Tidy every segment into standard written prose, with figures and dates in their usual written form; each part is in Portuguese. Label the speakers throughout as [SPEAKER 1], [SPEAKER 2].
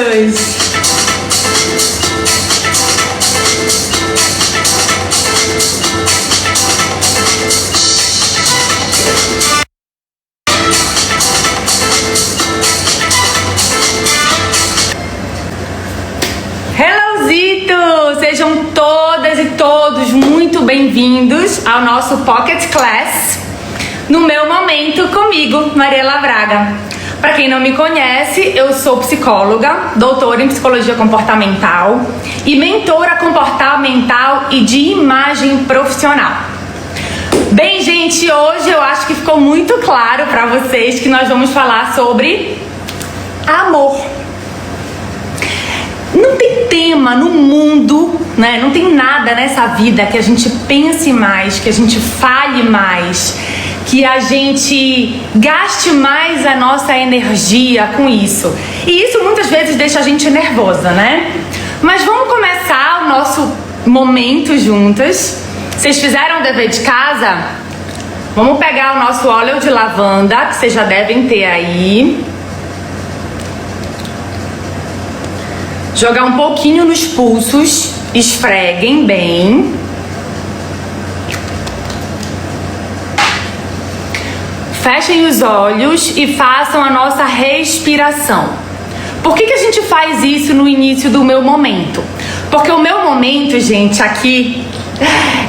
[SPEAKER 1] queridos! Hellozito! Sejam todas e todos muito bem-vindos ao nosso Pocket Class, no meu momento comigo, Mariela Braga. Para quem não me conhece, eu sou psicóloga, doutora em psicologia comportamental e mentora comportamental e de imagem profissional. Bem, gente, hoje eu acho que ficou muito claro para vocês que nós vamos falar sobre amor. Não tem tema no mundo, né? Não tem nada nessa vida que a gente pense mais, que a gente fale mais, que a gente gaste mais a nossa energia com isso. E isso muitas vezes deixa a gente nervosa, né? Mas vamos começar o nosso momento juntas. Vocês fizeram o dever de casa? Vamos pegar o nosso óleo de lavanda, que vocês já devem ter aí. Jogar um pouquinho nos pulsos, esfreguem bem. Fechem os olhos e façam a nossa respiração. Por que a gente faz isso no início do meu momento? Porque o meu momento, gente, aqui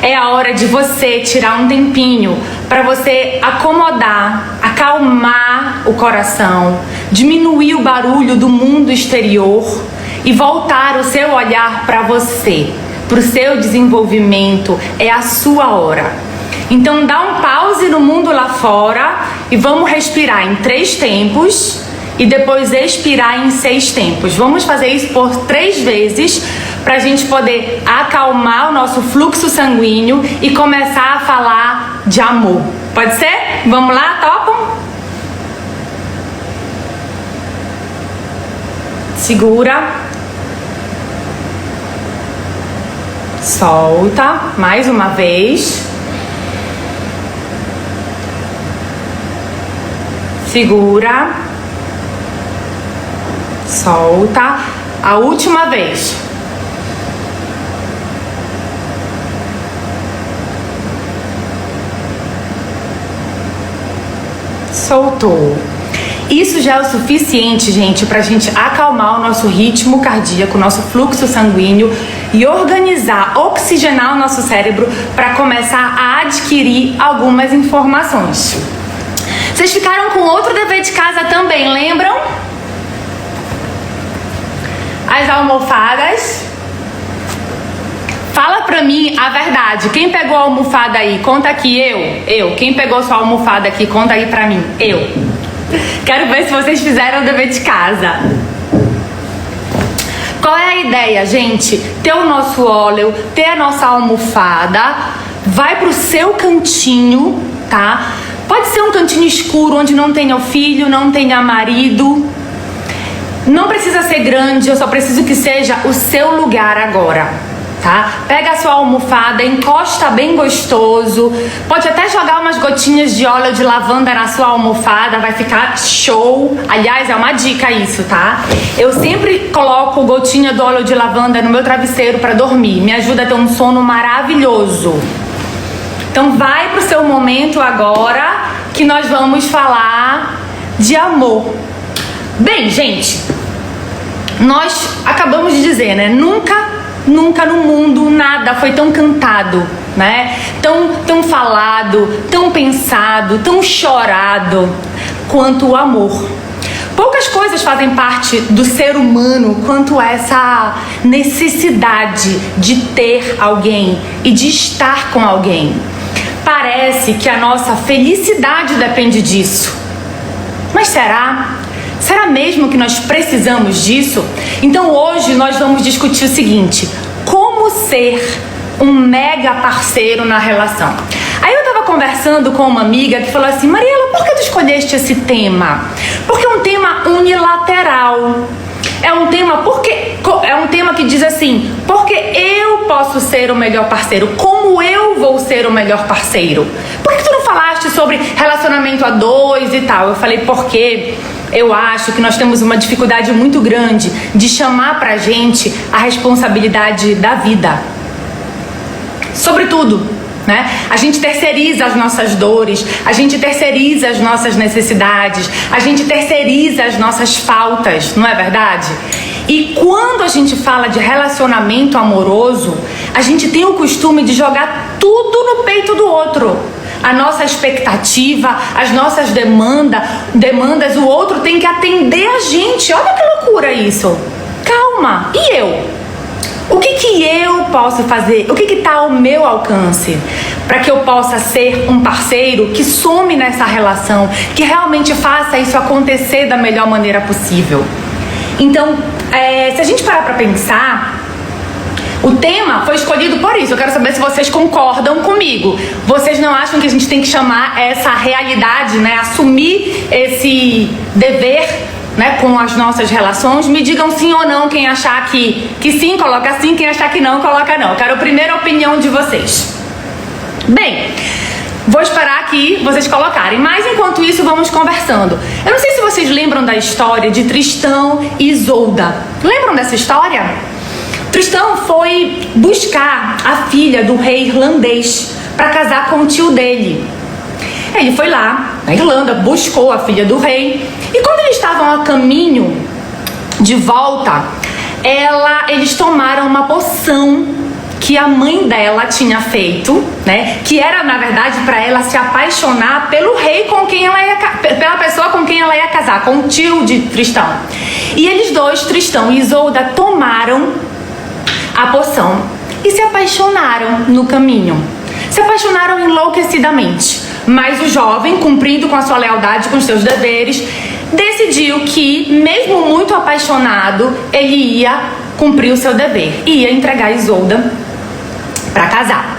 [SPEAKER 1] é a hora de você tirar um tempinho para você acomodar, acalmar o coração, diminuir o barulho do mundo exterior e voltar o seu olhar para você, para o seu desenvolvimento. É a sua hora. Então dá um pause no mundo lá fora e vamos respirar em 3 tempos e depois expirar em 6 tempos. Vamos fazer isso por 3 vezes para a gente poder acalmar o nosso fluxo sanguíneo e começar a falar de amor. Pode ser? Vamos lá, topam? Segura. Solta, mais uma vez. Segura. Solta. A última vez. Soltou. Isso já é o suficiente, gente, pra gente acalmar o nosso ritmo cardíaco, o nosso fluxo sanguíneo e organizar, oxigenar o nosso cérebro para começar a adquirir algumas informações. Vocês ficaram com outro dever de casa também, lembram? As almofadas. Fala pra mim a verdade. Quem pegou a almofada aí? Conta aqui. Eu. Quem pegou sua almofada aqui? Conta aí pra mim. Eu. Quero ver se vocês fizeram o dever de casa. Qual é a ideia, gente? Ter o nosso óleo, ter a nossa almofada. Vai pro seu cantinho, tá? Pode ser um cantinho escuro, onde não tenha o filho, não tenha marido. Não precisa ser grande, eu só preciso que seja o seu lugar agora, tá? Pega a sua almofada, encosta bem gostoso. Pode até jogar umas gotinhas de óleo de lavanda na sua almofada, vai ficar show. Aliás, é uma dica isso, tá? Eu sempre coloco gotinha do óleo de lavanda no meu travesseiro para dormir. Me ajuda a ter um sono maravilhoso. Então vai pro seu momento agora, que nós vamos falar de amor. Bem, gente, nós acabamos de dizer, né? Nunca no mundo nada foi tão cantado, né? Tão falado, tão pensado, tão chorado quanto o amor. Poucas coisas fazem parte do ser humano quanto essa necessidade de ter alguém e de estar com alguém. Parece que a nossa felicidade depende disso. Mas será? Será mesmo que nós precisamos disso? Então hoje nós vamos discutir o seguinte: como ser um mega parceiro na relação. Aí eu tava conversando com uma amiga que falou assim: Mariela, por que tu escolheste esse tema? Porque é um tema unilateral. É um tema que diz assim: porque eu posso ser o melhor parceiro? Como eu vou ser o melhor parceiro? Por que tu não falaste falaste sobre relacionamento a dois e tal. Eu falei, porque eu acho que nós temos uma dificuldade muito grande de chamar pra gente a responsabilidade da vida. Sobretudo, né? A gente terceiriza as nossas dores, a gente terceiriza as nossas necessidades, a gente terceiriza as nossas faltas, não é verdade? E quando a gente fala de relacionamento amoroso, a gente tem o costume de jogar tudo no peito do outro. A nossa expectativa, as nossas demandas, o outro tem que atender a gente. Olha que loucura isso. Calma, e eu? O que eu posso fazer? O que está ao meu alcance? Para que eu possa ser um parceiro que some nessa relação, que realmente faça isso acontecer da melhor maneira possível. Então, se a gente parar para pensar, o tema foi escolhido por isso. Eu quero saber se vocês concordam comigo. Vocês não acham que a gente tem que chamar essa realidade, né? Assumir esse dever, né, com as nossas relações? Me digam sim ou não. Quem achar que sim, coloca sim. Quem achar que não, coloca não. Quero a primeira opinião de vocês. Bem, vou esperar aqui vocês colocarem, mas enquanto isso vamos conversando. Eu não sei se vocês lembram da história de Tristão e Isolda. Lembram dessa história? Tristão foi buscar a filha do rei irlandês para casar com o tio dele. Ele foi lá na Irlanda, buscou a filha do rei, e quando eles estavam a caminho de volta, eles tomaram uma poção que a mãe dela tinha feito, né? Que era, na verdade, para ela se apaixonar pelo rei com quem ela ia, pela pessoa com quem ela ia casar, com o tio de Tristão. E eles dois, Tristão e Isolda, tomaram a poção e se apaixonaram no caminho. Se apaixonaram enlouquecidamente. Mas o jovem, cumprindo com a sua lealdade, com os seus deveres, decidiu que, mesmo muito apaixonado, ele ia cumprir o seu dever. Ia entregar Isolda para casar.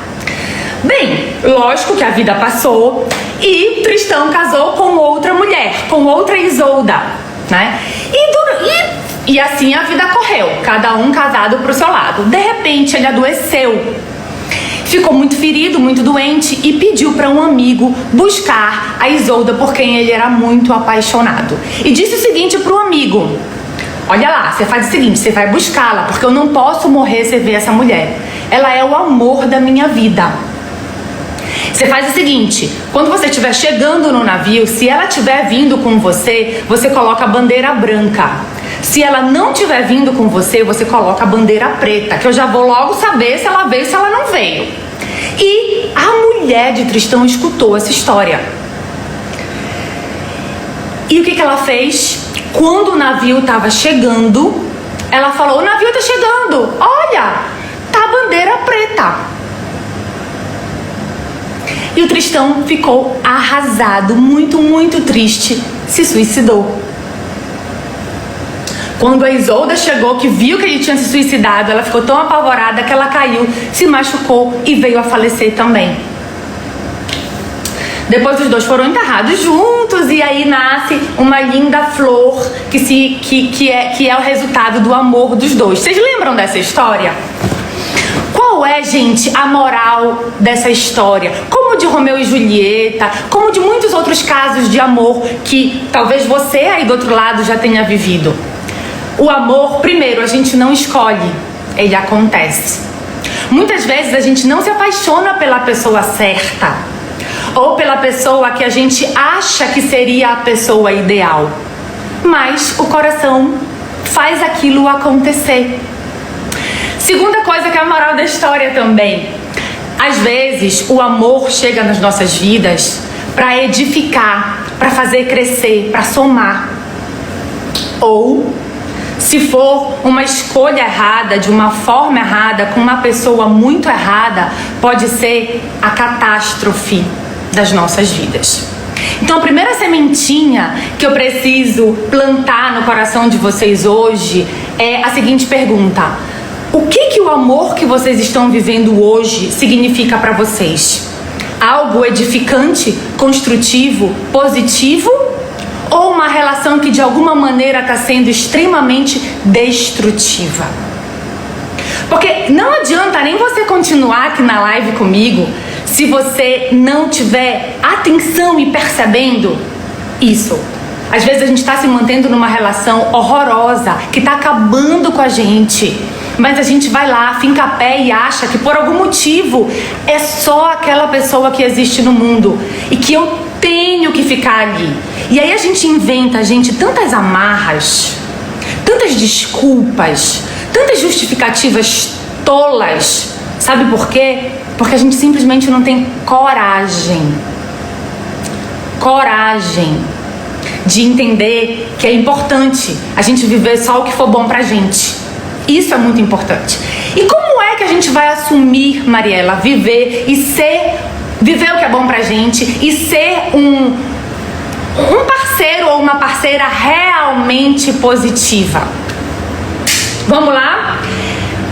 [SPEAKER 1] Bem, lógico que a vida passou e Tristão casou com outra mulher, com outra Isolda, né? E assim a vida correu, cada um casado pro seu lado. De repente ele adoeceu, ficou muito ferido, muito doente e pediu para um amigo buscar a Isolda, por quem ele era muito apaixonado. E disse o seguinte pro amigo: olha lá, você faz o seguinte, você vai buscá-la, porque eu não posso morrer sem ver essa mulher. Ela é o amor da minha vida. Você faz o seguinte, quando você estiver chegando no navio, se ela estiver vindo com você, você coloca a bandeira branca. Se ela não estiver vindo com você, você coloca a bandeira preta, que eu já vou logo saber se ela veio ou se ela não veio. E a mulher de Tristão escutou essa história. E o que ela fez? Quando o navio estava chegando, ela falou: o navio está chegando, olha, tá a bandeira preta. E o Tristão ficou arrasado, muito, muito triste, se suicidou. Quando a Isolda chegou, que viu que ele tinha se suicidado, ela ficou tão apavorada que ela caiu, se machucou e veio a falecer também. Depois os dois foram enterrados juntos e aí nasce uma linda flor que é o resultado do amor dos dois. Vocês lembram dessa história? Qual é, gente, a moral dessa história? Como de Romeu e Julieta, como de muitos outros casos de amor que talvez você aí do outro lado já tenha vivido. O amor, primeiro, a gente não escolhe, ele acontece. Muitas vezes a gente não se apaixona pela pessoa certa ou pela pessoa que a gente acha que seria a pessoa ideal, mas o coração faz aquilo acontecer. Segunda coisa que é a moral da história também. Às vezes o amor chega nas nossas vidas para edificar, para fazer crescer, para somar. Ou, se for uma escolha errada, de uma forma errada, com uma pessoa muito errada, pode ser a catástrofe das nossas vidas. Então a primeira sementinha que eu preciso plantar no coração de vocês hoje é a seguinte pergunta: o que o amor que vocês estão vivendo hoje significa para vocês? Algo edificante, construtivo, positivo? Ou uma relação que de alguma maneira está sendo extremamente destrutiva? Porque não adianta nem você continuar aqui na live comigo se você não tiver atenção e percebendo isso. Às vezes a gente está se mantendo numa relação horrorosa, que está acabando com a gente. Mas a gente vai lá, finca a pé e acha que por algum motivo é só aquela pessoa que existe no mundo e que eu tenho que ficar ali. E aí a gente inventa, gente, tantas amarras, tantas desculpas, tantas justificativas tolas. Sabe por quê? Porque a gente simplesmente não tem coragem de entender que é importante a gente viver só o que for bom pra gente. Isso é muito importante. E como é que a gente vai assumir, Mariela, viver o que é bom pra gente e ser um parceiro ou uma parceira realmente positiva? Vamos lá?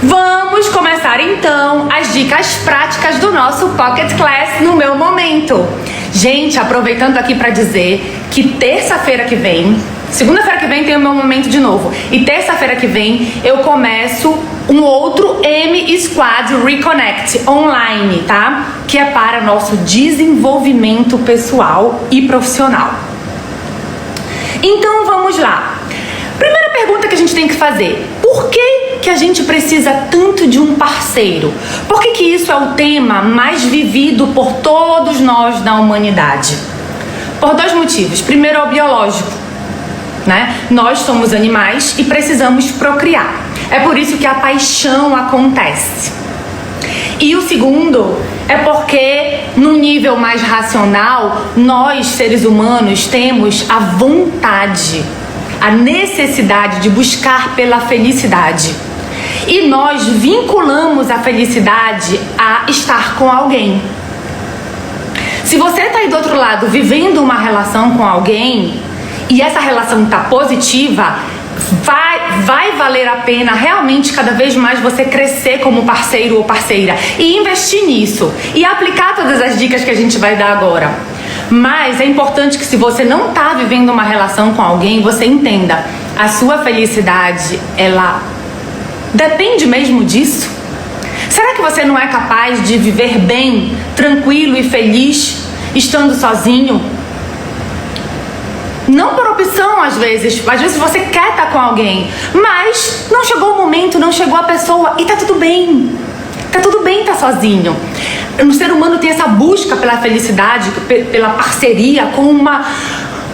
[SPEAKER 1] Vamos começar então as dicas práticas do nosso Pocket Class no meu momento. Gente, aproveitando aqui para dizer que terça-feira que vem, segunda-feira que vem tem o meu momento de novo. E terça-feira que vem eu começo um outro M-Squad Reconnect online, tá? Que é para nosso desenvolvimento pessoal e profissional. Então vamos lá. Primeira pergunta que a gente tem que fazer: por que a gente precisa tanto de um parceiro? Por que isso é o tema mais vivido por todos nós na humanidade? Por dois motivos. Primeiro é o biológico, né? Nós somos animais e precisamos procriar. É por isso que a paixão acontece. E o segundo é porque, num nível mais racional, nós, seres humanos, temos a vontade, a necessidade de buscar pela felicidade. E nós vinculamos a felicidade a estar com alguém. Se você está aí do outro lado vivendo uma relação com alguém e essa relação está positiva, vai valer a pena realmente cada vez mais você crescer como parceiro ou parceira e investir nisso e aplicar todas as dicas que a gente vai dar agora. Mas é importante que, se você não está vivendo uma relação com alguém, você entenda, a sua felicidade, ela depende mesmo disso? Será que você não é capaz de viver bem, tranquilo e feliz, estando sozinho? Não por opção, às vezes você quer estar com alguém, mas não chegou o momento, não chegou a pessoa e tá tudo bem. Tá tudo bem estar sozinho. O ser humano tem essa busca pela felicidade, pela parceria, com uma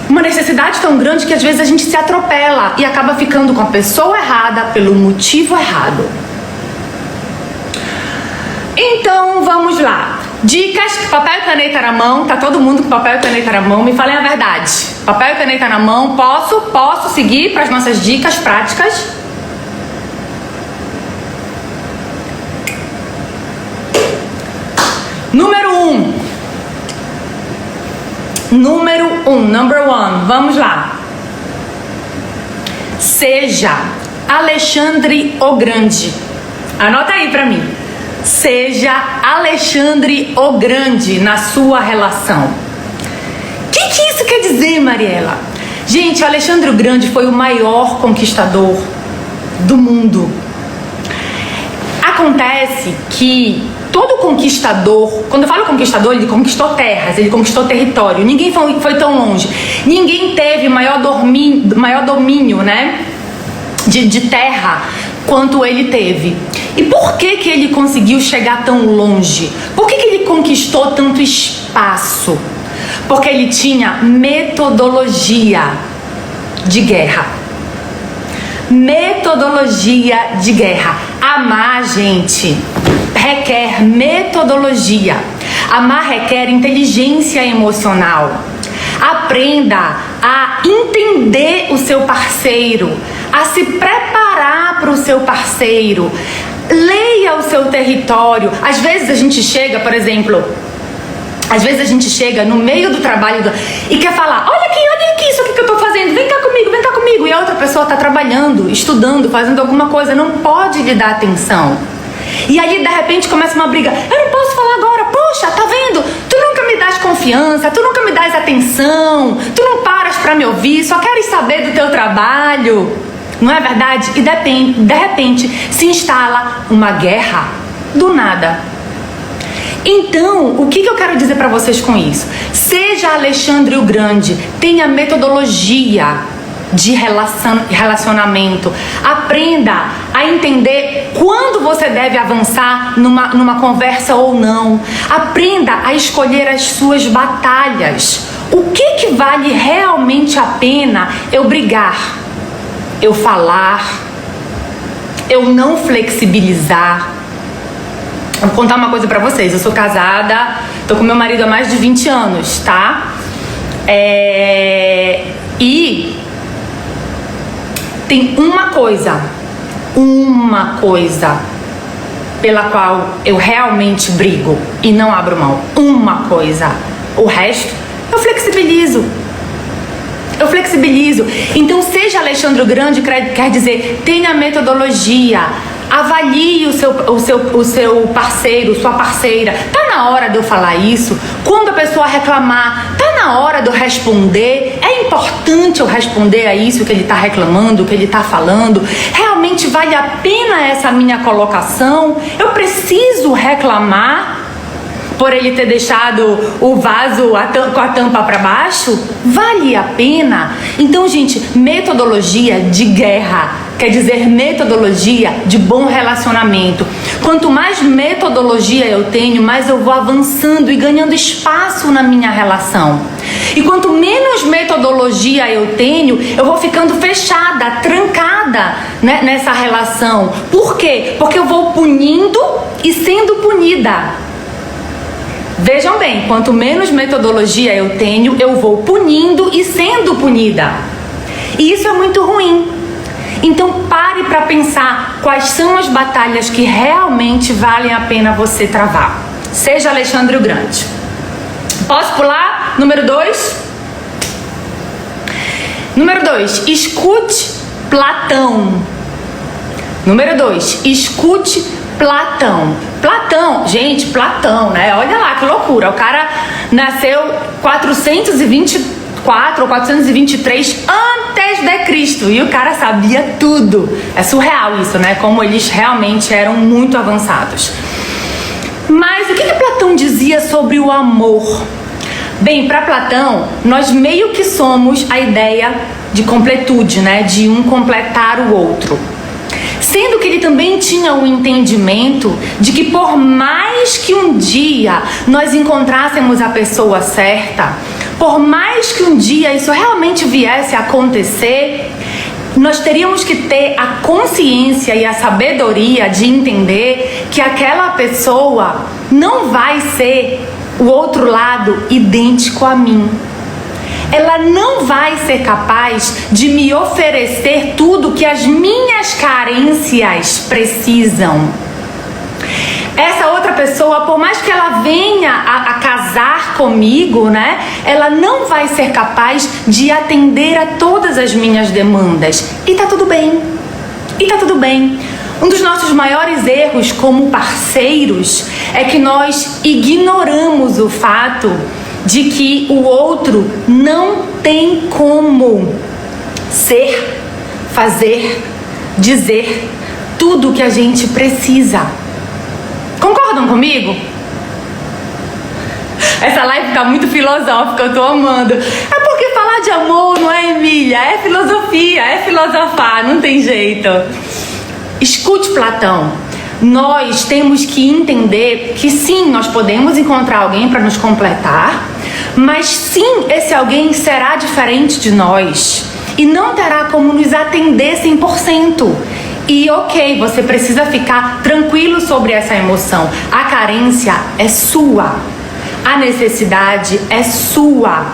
[SPEAKER 1] necessidade tão grande que às vezes a gente se atropela e acaba ficando com a pessoa errada pelo motivo errado. Então vamos lá. Dicas, papel e caneta na mão. Tá todo mundo com papel e caneta na mão? Me falem a verdade. Papel e caneta na mão. Posso seguir para as nossas dicas práticas? Number one, vamos lá. Seja Alexandre o Grande. Anota aí pra mim. Seja Alexandre o Grande na sua relação. O que isso quer dizer, Mariela? Gente, Alexandre o Grande foi o maior conquistador do mundo. Acontece que todo conquistador, quando eu falo conquistador, ele conquistou terras, ele conquistou território. Ninguém foi tão longe. Ninguém teve maior domínio, né, de terra quanto ele teve. E por que ele conseguiu chegar tão longe? Por que ele conquistou tanto espaço? Porque ele tinha metodologia de guerra. Metodologia de guerra. Amar, gente, requer metodologia. Amar requer inteligência emocional. Aprenda a entender o seu parceiro, a se preparar para o seu parceiro. Leia o seu território. Às vezes a gente chega, por exemplo, no meio do trabalho e quer falar: olha aqui, isso aqui que eu tô fazendo, vem cá comigo. E a outra pessoa tá trabalhando, estudando, fazendo alguma coisa, não pode lhe dar atenção. E aí, de repente, começa uma briga. Eu não posso falar agora. Poxa, tá vendo? Tu nunca me dás confiança, tu nunca me dás atenção, tu não paras pra me ouvir, só queres saber do teu trabalho. Não é verdade? E de repente se instala uma guerra do nada. Então, o que eu quero dizer para vocês com isso? Seja Alexandre o Grande, tenha metodologia de relacionamento. Aprenda a entender quando você deve avançar numa conversa ou não. Aprenda a escolher as suas batalhas. O que vale realmente a pena eu brigar, eu falar, eu não flexibilizar? Vou contar uma coisa pra vocês. Eu sou casada, tô com meu marido há mais de 20 anos, tá? E tem uma coisa pela qual eu realmente brigo e não abro mão. Uma coisa. O resto, eu flexibilizo. Então, seja Alexandre o Grande, quer dizer, tenha metodologia. Avalie o seu parceiro, sua parceira. Tá na hora de eu falar isso? Quando a pessoa reclamar, tá na hora de eu responder? É importante eu responder a isso que ele tá reclamando, que ele tá falando? Realmente vale a pena essa minha colocação? Eu preciso reclamar por ele ter deixado o vaso com a tampa para baixo? Vale a pena? Então, gente, metodologia de guerra quer dizer metodologia de bom relacionamento. Quanto mais metodologia eu tenho, mais eu vou avançando e ganhando espaço na minha relação. E quanto menos metodologia eu tenho, eu vou ficando fechada, trancada, né, nessa relação. Por quê? Porque eu vou punindo e sendo punida. Vejam bem, quanto menos metodologia eu tenho, eu vou punindo e sendo punida. E isso é muito ruim. Então pare para pensar quais são as batalhas que realmente valem a pena você travar. Seja Alexandre o Grande. Posso pular? Número 2. Número 2, escute Platão. Número 2, escute Platão. Gente, Platão, né? Olha lá que loucura. O cara nasceu 424 ou 423 antes de Cristo e o cara sabia tudo. É surreal isso, né? Como eles realmente eram muito avançados. Mas o que Platão dizia sobre o amor? Bem, para Platão, nós meio que somos a ideia de completude, né? De um completar o outro. Sendo que ele também tinha o entendimento de que por mais que um dia nós encontrássemos a pessoa certa, por mais que um dia isso realmente viesse a acontecer, nós teríamos que ter a consciência e a sabedoria de entender que aquela pessoa não vai ser o outro lado idêntico a mim. Ela não vai ser capaz de me oferecer tudo que as minhas carências precisam. Essa outra pessoa, por mais que ela venha a casar comigo, né? Ela não vai ser capaz de atender a todas as minhas demandas. E tá tudo bem. Um dos nossos maiores erros como parceiros é que nós ignoramos o fato de que o outro não tem como ser, fazer, dizer tudo o que a gente precisa. Concordam comigo? Essa live tá muito filosófica, eu tô amando. É porque falar de amor, não é, Emília? É filosofia, é filosofar, não tem jeito. Escute Platão. Nós temos que entender que sim, nós podemos encontrar alguém para nos completar, mas sim, esse alguém será diferente de nós e não terá como nos atender 100%. E ok, você precisa ficar tranquilo sobre essa emoção. A carência é sua, a necessidade é sua,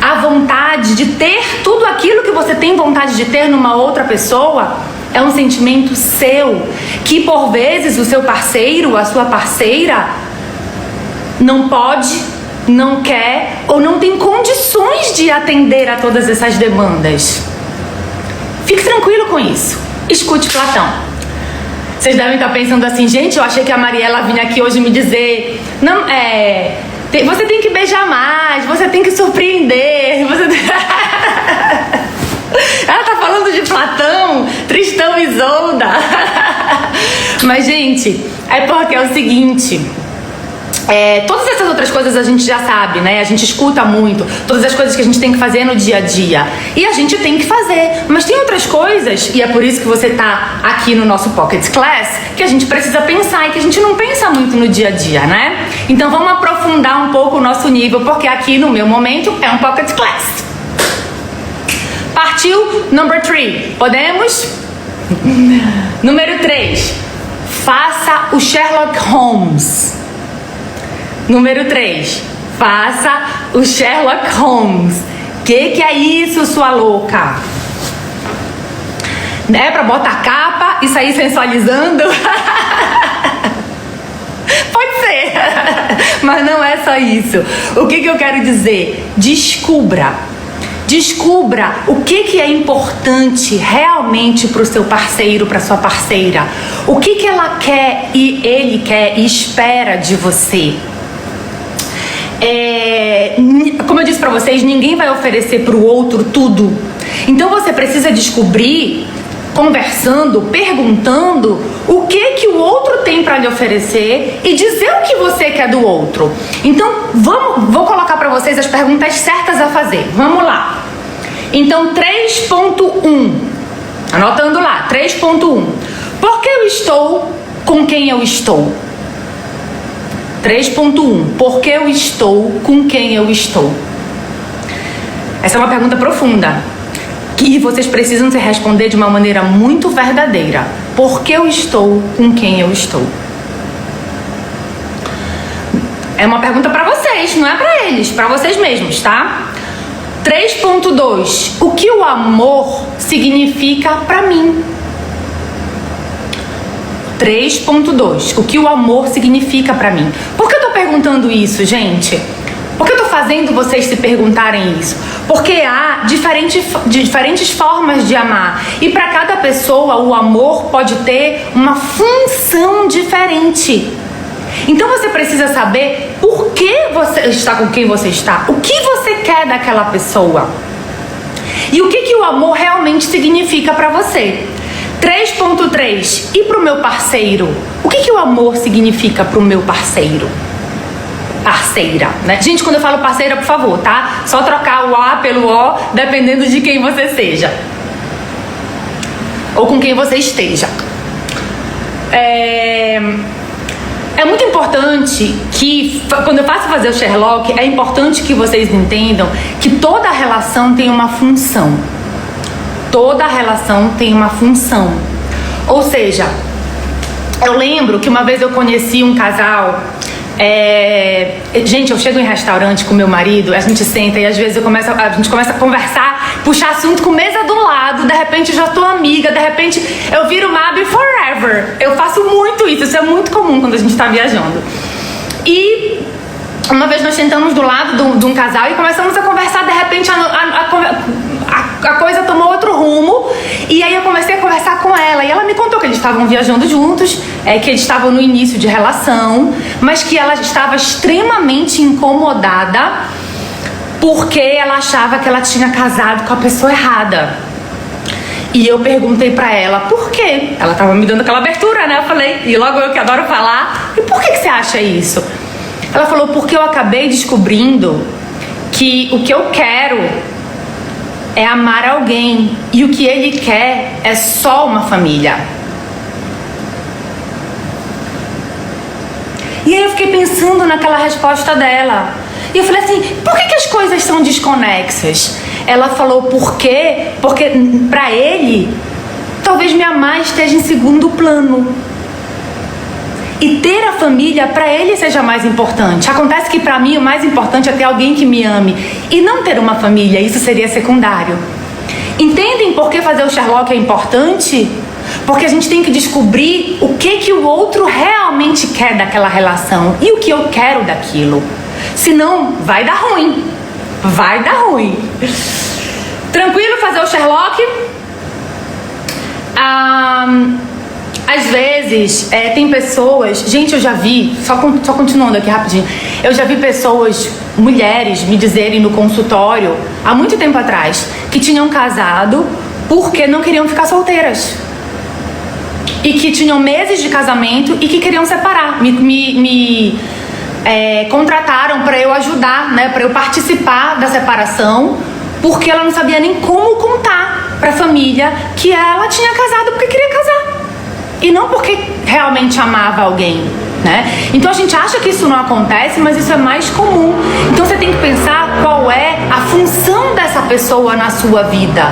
[SPEAKER 1] a vontade de ter tudo aquilo que você tem vontade de ter numa outra pessoa é um sentimento seu, que por vezes o seu parceiro, a sua parceira não pode, não quer ou não tem condições de atender a todas essas demandas. Fique tranquilo com isso. Escute Platão. Vocês devem estar pensando assim, gente, eu achei que a Mariela vinha aqui hoje me dizer, não, você tem que beijar mais, você tem que surpreender, Ela tá falando de Platão, Tristão e Isolda. Mas, gente, é porque é o seguinte, Todas essas outras coisas a gente já sabe, né? A gente escuta muito. Todas as coisas que a gente tem que fazer no dia a dia. E a gente tem que fazer. Mas tem outras coisas, e é por isso que você tá aqui no nosso Pocket Class, que a gente precisa pensar e que a gente não pensa muito no dia a dia, né? Então vamos aprofundar um pouco o nosso nível, porque aqui no meu momento é um Pocket Class. Partiu number 3. Podemos? Número 3. Faça o Sherlock Holmes. Número 3. Faça o Sherlock Holmes. Que é isso, sua louca? É pra botar capa e sair sensualizando? Pode ser. Mas não é só isso. O que eu quero dizer? Descubra o que é importante realmente para o seu parceiro, para sua parceira. O que ela quer e ele quer e espera de você. Como eu disse para vocês, ninguém vai oferecer para o outro tudo. Então você precisa descobrir, conversando, perguntando o que o outro tem para lhe oferecer e dizer o que você quer do outro. Então vou colocar para vocês as perguntas certas a fazer. Vamos lá. Então 3.1, anotando lá, 3.1. Por que eu estou com quem eu estou? 3.1. Por que eu estou com quem eu estou? Essa é uma pergunta profunda que vocês precisam se responder de uma maneira muito verdadeira. Por que eu estou com quem eu estou? É uma pergunta para vocês, não é para eles, para vocês mesmos, tá? 3.2. O que o amor significa para mim? 3.2. O que o amor significa pra mim? Por que eu tô perguntando isso, gente? Por que eu tô fazendo vocês se perguntarem isso? Porque há diferentes formas de amar. E para cada pessoa, o amor pode ter uma função diferente. Então você precisa saber por que você está com quem você está. O que você quer daquela pessoa. E o que o amor realmente significa pra você. 3.3. E pro meu parceiro? O que o amor significa pro meu parceiro? Parceira, né? Gente, quando eu falo parceira, por favor, tá? Só trocar o A pelo O, dependendo de quem você seja. Ou com quem você esteja. É muito importante que, quando eu faço fazer o Sherlock, é importante que vocês entendam que toda relação tem uma função. Toda relação tem uma função. Ou seja, eu lembro que uma vez eu conheci um casal. Gente, eu chego em restaurante com meu marido, a gente senta e às vezes a gente começa a conversar, puxar assunto com mesa do lado, de repente já tô amiga, de repente eu viro Mabi forever. Eu faço muito isso é muito comum quando a gente tá viajando. E uma vez nós sentamos do lado de um casal e começamos a conversar, de repente a coisa tomou outro rumo. E aí eu comecei a conversar com ela e ela me contou que eles estavam viajando juntos, que eles estavam no início de relação, mas que ela estava extremamente incomodada porque ela achava que ela tinha casado com a pessoa errada. E eu perguntei pra ela por quê. Ela tava me dando aquela abertura, né? Eu falei, e logo eu que adoro falar, e por que você acha isso? Ela falou, porque eu acabei descobrindo que o que eu quero é amar alguém e o que ele quer é só uma família. E aí eu fiquei pensando naquela resposta dela. E eu falei assim, por que as coisas são desconexas? Ela falou, por quê? Porque pra ele, talvez me amar esteja em segundo plano. E ter a família pra ele seja mais importante. Acontece que pra mim o mais importante é ter alguém que me ame. E não ter uma família, isso seria secundário. Entendem por que fazer o Sherlock é importante? Porque a gente tem que descobrir o que o outro realmente quer daquela relação. E o que eu quero daquilo. Senão vai dar ruim. Vai dar ruim. Tranquilo fazer o Sherlock? Às vezes, tem pessoas... Gente, eu já vi... Só continuando aqui rapidinho. Eu já vi pessoas, mulheres, me dizerem no consultório, há muito tempo atrás, que tinham casado porque não queriam ficar solteiras. E que tinham meses de casamento e que queriam separar. contrataram para eu ajudar, né, para eu participar da separação, porque ela não sabia nem como contar para a família que ela tinha casado porque queria casar e não porque realmente amava alguém, né? Então a gente acha que isso não acontece, mas isso é mais comum. Então você tem que pensar qual é a função dessa pessoa na sua vida,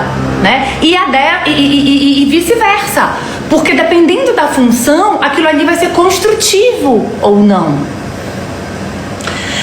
[SPEAKER 1] né? E vice-versa, porque dependendo da função, aquilo ali vai ser construtivo ou não.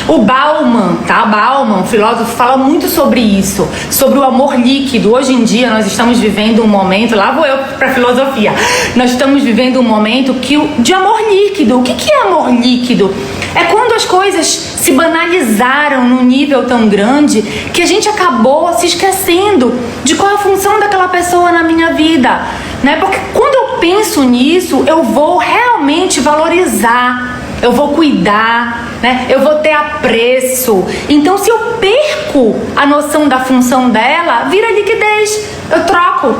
[SPEAKER 1] O Bauman, tá? Bauman, filósofo, fala muito sobre isso, sobre o amor líquido. Hoje em dia nós estamos vivendo um momento, lá vou eu para filosofia, nós estamos vivendo um momento de amor líquido. O que é amor líquido? É quando as coisas se banalizaram num nível tão grande que a gente acabou se esquecendo de qual é a função daquela pessoa na minha vida, né? Porque quando eu penso nisso, eu vou realmente valorizar, eu vou cuidar, né? Eu vou ter apreço. Então, se eu perco a noção da função dela, vira liquidez. Eu troco.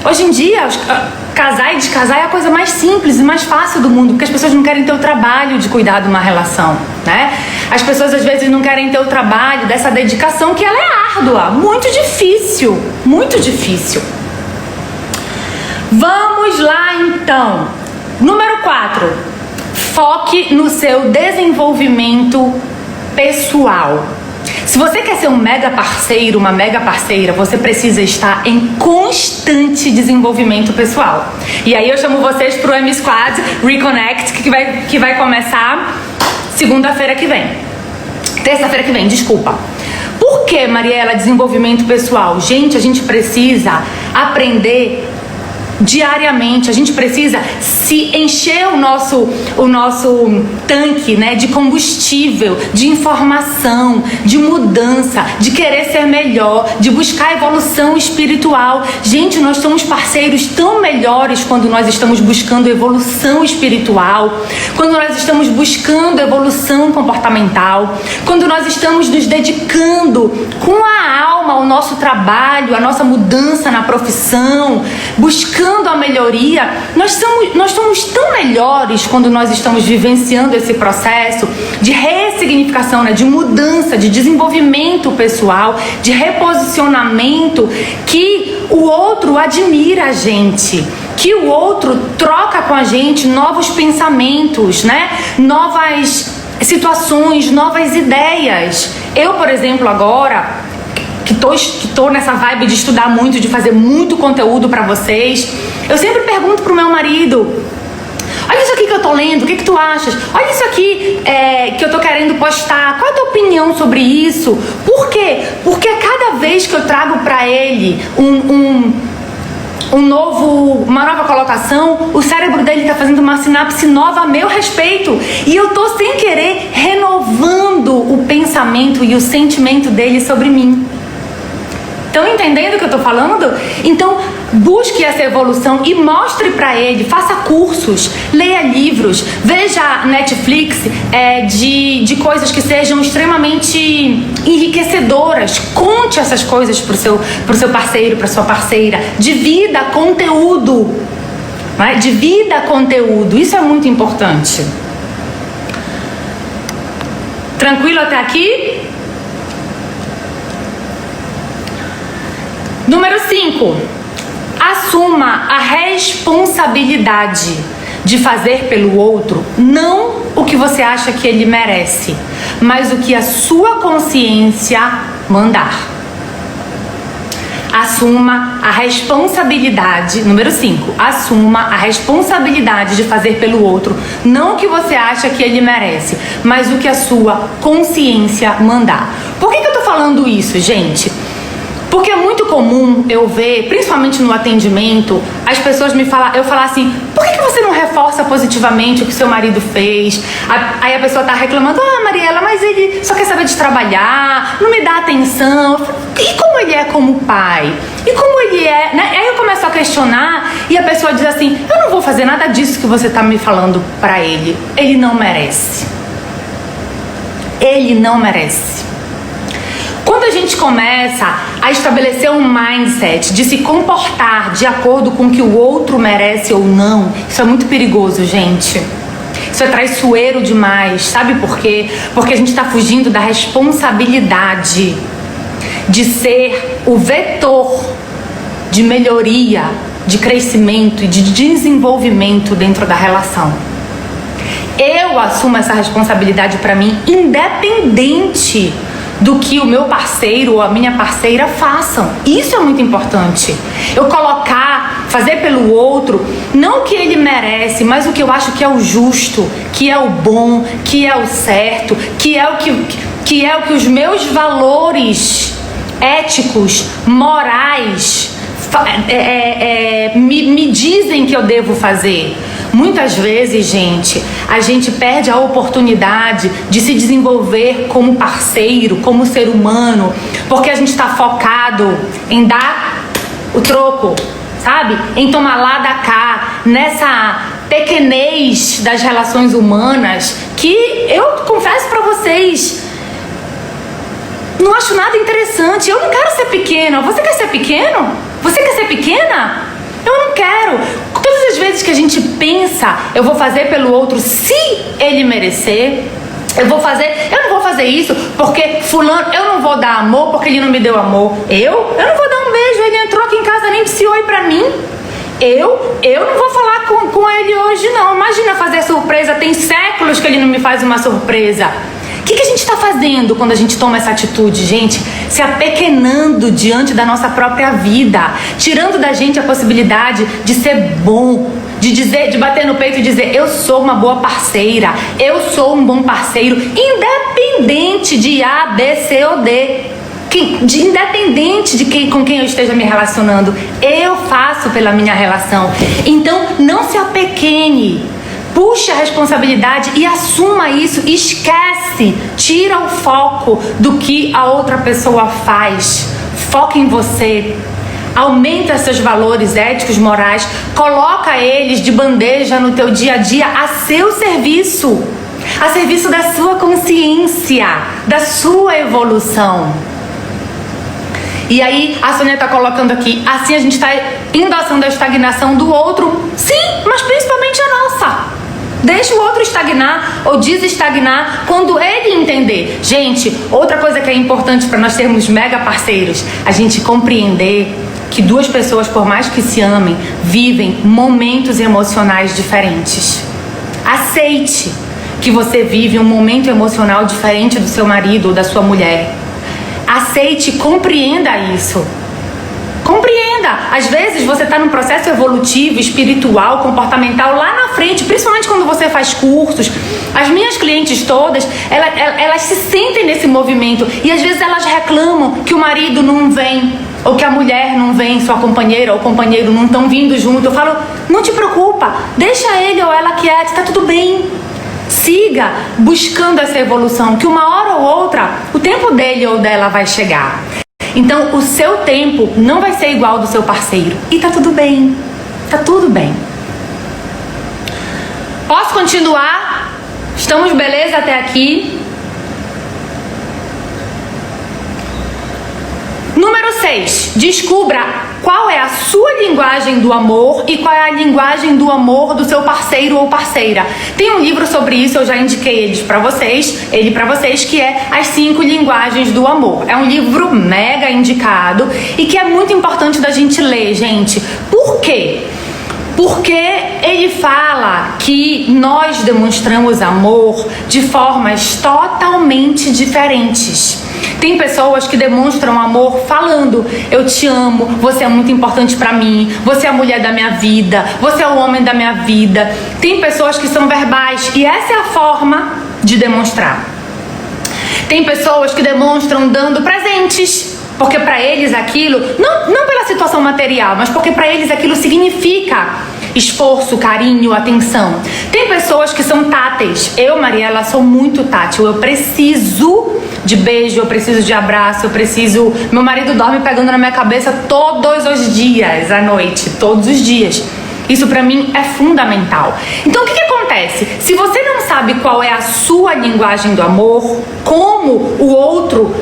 [SPEAKER 1] Hoje em dia, casar e descasar é a coisa mais simples e mais fácil do mundo, porque as pessoas não querem ter o trabalho de cuidar de uma relação, né? As pessoas às vezes não querem ter o trabalho dessa dedicação, que ela é árdua, muito difícil, muito difícil. Vamos lá então. Número 4. Foque no seu desenvolvimento pessoal. Se você quer ser um mega parceiro, uma mega parceira, você precisa estar em constante desenvolvimento pessoal. E aí eu chamo vocês pro M-Squad Reconnect, que vai começar segunda-feira que vem. Terça-feira que vem, desculpa. Por que, Mariela, desenvolvimento pessoal? Gente, a gente precisa aprender diariamente, a gente precisa se encher o nosso tanque, né, de combustível, de informação, de mudança, de querer ser melhor, de buscar evolução espiritual. Gente, nós somos parceiros tão melhores quando nós estamos buscando evolução espiritual, quando nós estamos buscando evolução comportamental, quando nós estamos nos dedicando com a alma ao nosso trabalho, à nossa mudança na profissão, buscando a melhoria. Nós somos tão melhores quando nós estamos vivenciando esse processo de ressignificação, né, de mudança, de desenvolvimento pessoal, de reposicionamento, que o outro admira a gente, que o outro troca com a gente novos pensamentos, né, novas situações, novas ideias. Eu, por exemplo, agora que tô nessa vibe de estudar muito, de fazer muito conteúdo pra vocês, eu sempre pergunto pro meu marido: olha isso aqui que eu tô lendo, o que tu achas? Olha isso aqui que eu tô querendo postar, qual é a tua opinião sobre isso? Por quê? Porque cada vez que eu trago pra ele uma nova colocação, o cérebro dele está fazendo uma sinapse nova a meu respeito, e eu tô sem querer renovando o pensamento e o sentimento dele sobre mim. Estão entendendo o que eu tô falando? Então, busque essa evolução e mostre pra ele, faça cursos, leia livros, veja Netflix de coisas que sejam extremamente enriquecedoras. Conte essas coisas pro seu parceiro, pra sua parceira. Divida conteúdo, né? Divida conteúdo, isso é muito importante. Tranquilo até aqui? Número 5, assuma a responsabilidade de fazer pelo outro não o que você acha que ele merece, mas o que a sua consciência mandar. Assuma a responsabilidade, número 5, assuma a responsabilidade de fazer pelo outro não o que você acha que ele merece, mas o que a sua consciência mandar. Por que eu tô falando isso, gente? Porque é muito comum eu ver, principalmente no atendimento, as pessoas eu falar assim: por que você não reforça positivamente o que seu marido fez? Aí a pessoa tá reclamando: ah, Mariela, mas ele só quer saber de trabalhar, não me dá atenção. E como ele é como pai? E como ele é, né? Aí eu começo a questionar e a pessoa diz assim: eu não vou fazer nada disso que você tá me falando pra ele. Ele não merece. Ele não merece. Quando a gente começa a estabelecer um mindset de se comportar de acordo com o que o outro merece ou não, isso é muito perigoso, gente. Isso é traiçoeiro demais. Sabe por quê? Porque a gente está fugindo da responsabilidade de ser o vetor de melhoria, de crescimento e de desenvolvimento dentro da relação. Eu assumo essa responsabilidade para mim, independente do que o meu parceiro ou a minha parceira façam. Isso é muito importante. Eu colocar, fazer pelo outro, não o que ele merece, mas o que eu acho que é o justo, que é o bom, que é o certo, que é o que os meus valores éticos, morais me dizem que eu devo fazer. Muitas vezes, gente, a gente perde a oportunidade de se desenvolver como parceiro, como ser humano, porque a gente está focado em dar o troco, sabe? Em tomar lá da cá, nessa pequenez das relações humanas, que eu confesso pra vocês, não acho nada interessante. Eu não quero ser pequena. Você quer ser pequeno? Você quer ser pequena? Eu não quero. Todas as vezes que a gente pensa, eu vou fazer pelo outro se ele merecer, eu não vou fazer isso porque fulano, eu não vou dar amor porque ele não me deu amor. Eu não vou dar um beijo, ele entrou aqui em casa, nem disse oi pra mim. Eu não vou falar com ele hoje, não. Imagina fazer surpresa, tem séculos que ele não me faz uma surpresa. O que a gente está fazendo quando a gente toma essa atitude, gente? Se apequenando diante da nossa própria vida, tirando da gente a possibilidade de ser bom, de bater no peito e dizer: eu sou uma boa parceira, eu sou um bom parceiro, independente de A, B, C ou D. Independente de com quem eu esteja me relacionando, eu faço pela minha relação. Então, não se apequene. Puxe a responsabilidade e assuma isso. Esquece, tira o foco do que a outra pessoa faz. Foca em você. Aumenta seus valores éticos, morais. Coloca eles de bandeja no teu dia a dia a seu serviço. A serviço da sua consciência, da sua evolução. E aí a Sônia está colocando aqui, assim a gente está endossando a estagnação do outro. Sim, mas principalmente a nossa. Deixa o outro estagnar ou desestagnar quando ele entender. Gente, outra coisa que é importante para nós termos mega parceiros, a gente compreender que duas pessoas, por mais que se amem, vivem momentos emocionais diferentes. Aceite que você vive um momento emocional diferente do seu marido ou da sua mulher. Aceite e compreenda isso. Compreenda. Às vezes você está num processo evolutivo, espiritual, comportamental lá na frente, principalmente quando você faz cursos. As minhas clientes todas, elas se sentem nesse movimento e às vezes elas reclamam que o marido não vem, ou que a mulher não vem, sua companheira ou companheiro não estão vindo junto. Eu falo: não te preocupa, deixa ele ou ela quieta, está tudo bem. Siga buscando essa evolução, que uma hora ou outra o tempo dele ou dela vai chegar. Então o seu tempo não vai ser igual ao do seu parceiro. E tá tudo bem. Tá tudo bem. Posso continuar? Estamos beleza até aqui? Número 6. Descubra qual é a sua linguagem do amor e qual é a linguagem do amor do seu parceiro ou parceira. Tem um livro sobre isso, eu já indiquei ele para vocês, que é As 5 Linguagens do Amor. É um livro mega indicado e que é muito importante da gente ler, gente. Por quê? Porque ele fala que nós demonstramos amor de formas totalmente diferentes. Tem pessoas que demonstram amor falando: eu te amo, você é muito importante pra mim, você é a mulher da minha vida, você é o homem da minha vida. Tem pessoas que são verbais e essa é a forma de demonstrar. Tem pessoas que demonstram dando presentes, porque pra eles aquilo, não pela situação material, mas porque pra eles aquilo significa esforço, carinho, atenção. Tem pessoas que são táteis. Eu, Mariela, sou muito tátil. Eu preciso de beijo, eu preciso de abraço, meu marido dorme pegando na minha cabeça todos os dias à noite, todos os dias. Isso pra mim é fundamental. Então o que acontece? Se você não sabe qual é a sua linguagem do amor, como o outro,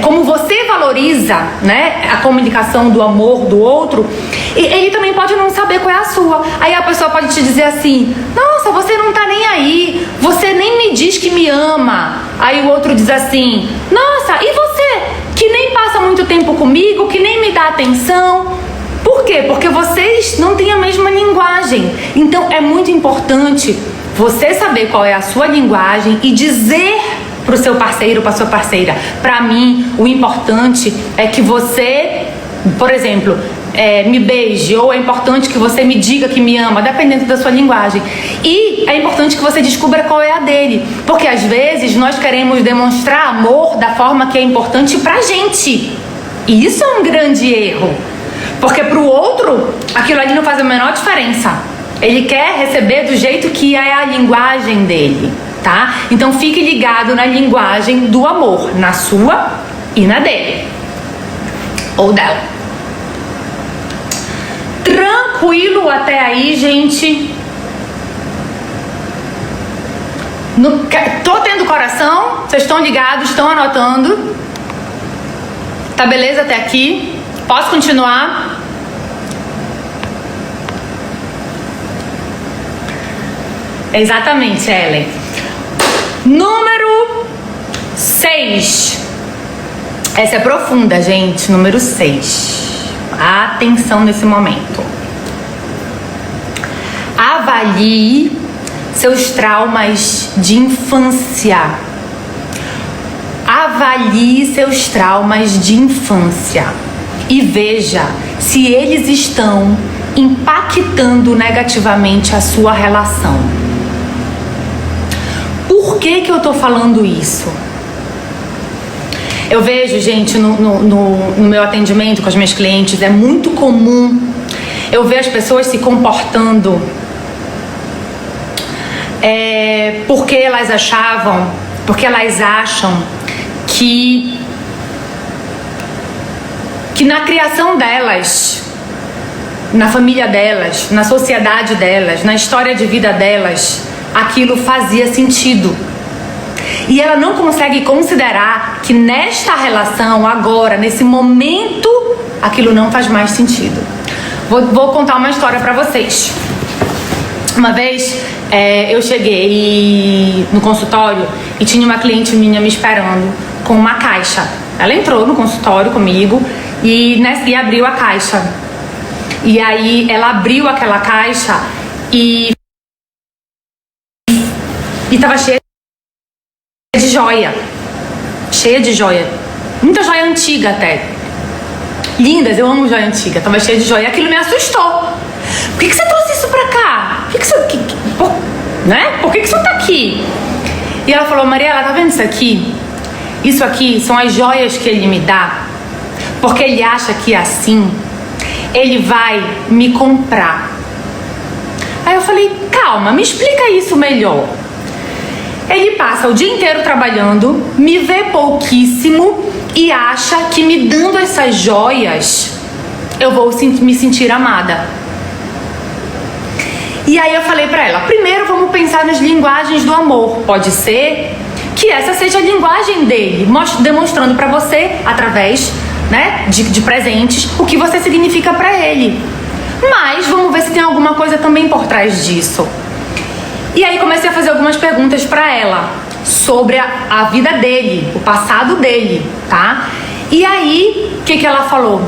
[SPEAKER 1] como você valoriza, né, a comunicação do amor do outro, ele também pode não saber qual é a sua. Aí a pessoa pode te dizer assim: nossa, você não tá nem aí, você nem me diz que me ama. Aí o outro diz assim, nossa, e você que nem passa muito tempo comigo, que nem me dá atenção? Por quê? Porque vocês não têm a mesma linguagem. Então é muito importante você saber qual é a sua linguagem e dizer pro seu parceiro, pra sua parceira, pra mim, o importante é que você, por exemplo, me beije, ou é importante que você me diga que me ama, dependendo da sua linguagem. E é importante que você descubra qual é a dele, porque às vezes nós queremos demonstrar amor da forma que é importante pra gente. E isso é um grande erro, porque pro outro, aquilo ali não faz a menor diferença. Ele quer receber do jeito que é a linguagem dele, tá? Então fique ligado na linguagem do amor, na sua e na dele. Ou dela. Tranquilo até aí, gente? Tô tendo coração? Vocês estão ligados? Estão anotando? Tá beleza até aqui? Posso continuar? Exatamente, Ellen. Número 6. Essa é profunda, gente. Número 6. Atenção nesse momento. Avalie seus traumas de infância. Avalie seus traumas de infância e veja se eles estão impactando negativamente a sua relação. Por que eu tô falando isso? Eu vejo, gente, no meu atendimento com as minhas clientes, é muito comum eu ver as pessoas se comportando porque elas acham que na criação delas, na família delas, na sociedade delas, na história de vida delas, aquilo fazia sentido. E ela não consegue considerar que nesta relação, agora, nesse momento, aquilo não faz mais sentido. Vou contar uma história pra vocês. Uma vez eu cheguei no consultório e tinha uma cliente minha me esperando com uma caixa. Ela entrou no consultório comigo e abriu a caixa. E aí ela abriu aquela caixa e tava cheia de joia. Cheia de joia. Muita joia antiga até. Lindas, eu amo joia antiga. Tava cheia de joia. E aquilo me assustou. Por que você trouxe isso pra cá? Por que isso tá aqui? E ela falou, Mariela, tá vendo isso aqui? Isso aqui são as joias que ele me dá. Porque ele acha que assim ele vai me comprar. Aí eu falei, calma, me explica isso melhor. Ele passa o dia inteiro trabalhando, me vê pouquíssimo e acha que me dando essas joias eu vou me sentir amada. E aí eu falei pra ela, primeiro vamos pensar nas linguagens do amor. Pode ser que essa seja a linguagem dele, demonstrando pra você, através, né, de presentes, o que você significa pra ele. Mas vamos ver se tem alguma coisa também por trás disso. E aí comecei a fazer algumas perguntas pra ela sobre a vida dele, o passado dele, tá? E aí, o que ela falou?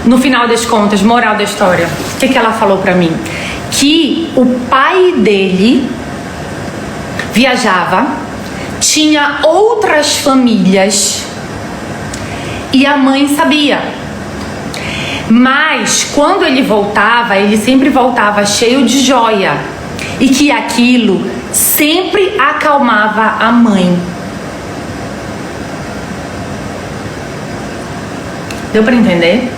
[SPEAKER 1] No final das contas, moral da história, o que ela falou pra mim? Que o pai dele viajava, tinha outras famílias e a mãe sabia. Mas quando ele voltava, ele sempre voltava cheio de joia. E que aquilo sempre acalmava a mãe. Deu pra entender?